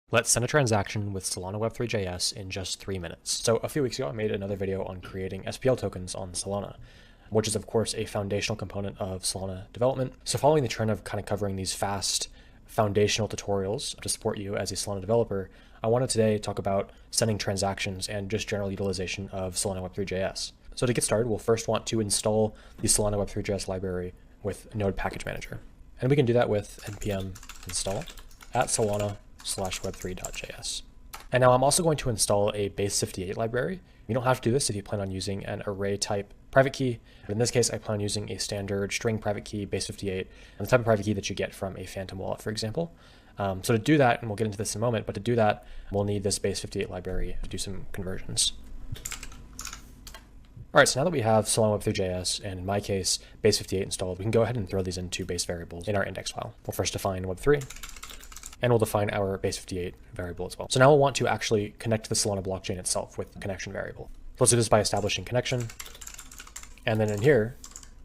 Let's send a transaction with Solana web3.js in just 3 minutes. So a few weeks ago, I made another video on creating SPL tokens on Solana, which is of course a foundational component of Solana development. So following the trend of kind of covering these fast foundational tutorials to support you as a Solana developer, I want to today talk about sending transactions and just general utilization of Solana web3.js. So to get started, we'll first want to install the Solana web3.js library with Node Package Manager. And we can do that with npm install at solana/web3.js. And now I'm also going to install a base58 library. You don't have to do this if you plan on using an array type private key. But in this case, I plan on using a standard string private key base58 and the type of private key that you get from a Phantom wallet, for example. So to do that, and we'll get into this in a moment, but to do that, we'll need this base58 library to do some conversions. All right, so now that we have Solana web3.js, and in my case, base58 installed, we can go ahead and throw these into base variables in our index file. We'll first define web3, and we'll define our base58 variable as well. So now we'll want to actually connect to the Solana blockchain itself with the connection variable. Let's do this by establishing connection. And then in here,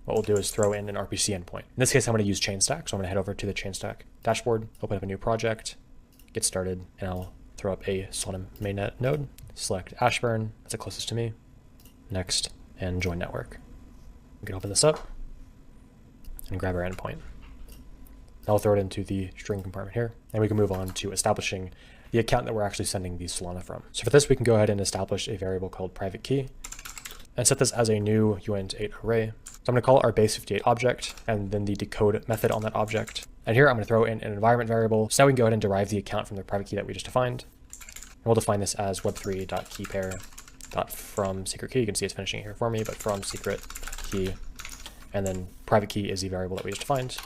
what we'll do is throw in an RPC endpoint. In this case, I'm going to use Chainstack. So I'm going to head over to the Chainstack dashboard, open up a new project, get started, and I'll throw up a Solana mainnet node, select Ashburn, that's the closest to me, next, and join network. We can open this up and grab our endpoint. Now I'll throw it into the string compartment here, and we can move on to establishing the account that we're actually sending the Solana from. So for this, we can go ahead and establish a variable called private key and set this as a new uint8 array. So I'm going to call our base58 object and then the decode method on that object. And here I'm going to throw in an environment variable. So now we can go ahead and derive the account from the private key that we just defined. And we'll define this as web3.keyPair.from secret key. You can see it's finishing it here for me, but from secret key. And then private key is the variable that we just defined.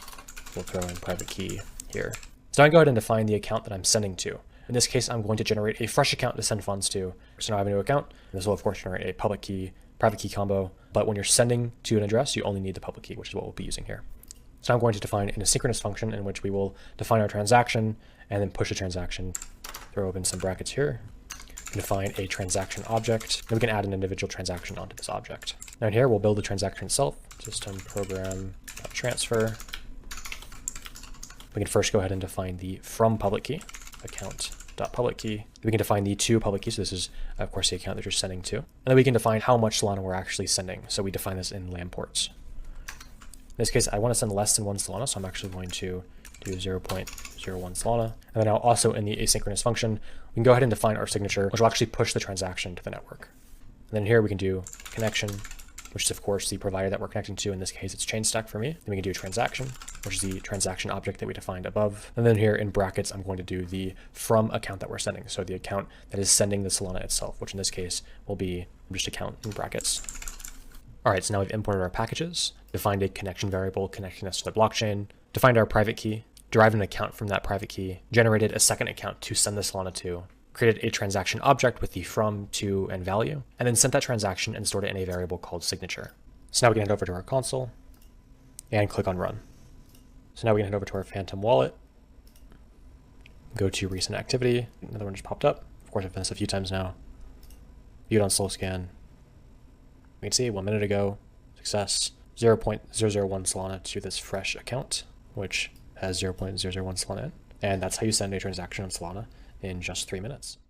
We'll throw in private key here. So I can go ahead and define the account that I'm sending to. In this case, I'm going to generate a fresh account to send funds to. So now I have a new account. And this will of course generate a public key, private key combo. But when you're sending to an address, you only need the public key, which is what we'll be using here. So now I'm going to define an asynchronous function in which we will define our transaction and then push the transaction, throw open some brackets here, and define a transaction object. And we can add an individual transaction onto this object. Now in here, we'll build the transaction itself, system program.transfer. We can first go ahead and define the from public key, account.public key. We can define the to public key. So this is, of course, the account that you're sending to. And then we can define how much Solana we're actually sending. So we define this in lamb ports. In this case, I want to send less than 1 Solana. So I'm actually going to do 0.01 Solana. And then now also in the asynchronous function, we can go ahead and define our signature, which will actually push the transaction to the network. And then here we can do connection, which is of course the provider that we're connecting to. In this case, it's Chainstack for me. Then we can do transaction, which is the transaction object that we defined above. And then here in brackets, I'm going to do the from account that we're sending. So the account that is sending the Solana itself, which in this case will be just account in brackets. All right, so now we've imported our packages, defined a connection variable connecting us to the blockchain, defined our private key, derived an account from that private key, generated a second account to send the Solana to, created a transaction object with the from, to, and value, and then sent that transaction and stored it in a variable called signature. So now we can head over to our console and click on run. So now we can head over to our Phantom wallet, go to recent activity. Another one just popped up. Of course, I've done this a few times now. View it on slow scan. We can see 1 minute ago, success, 0.001 Solana to this fresh account, which has 0.001 Solana in. And that's how you send a transaction on Solana in just 3 minutes.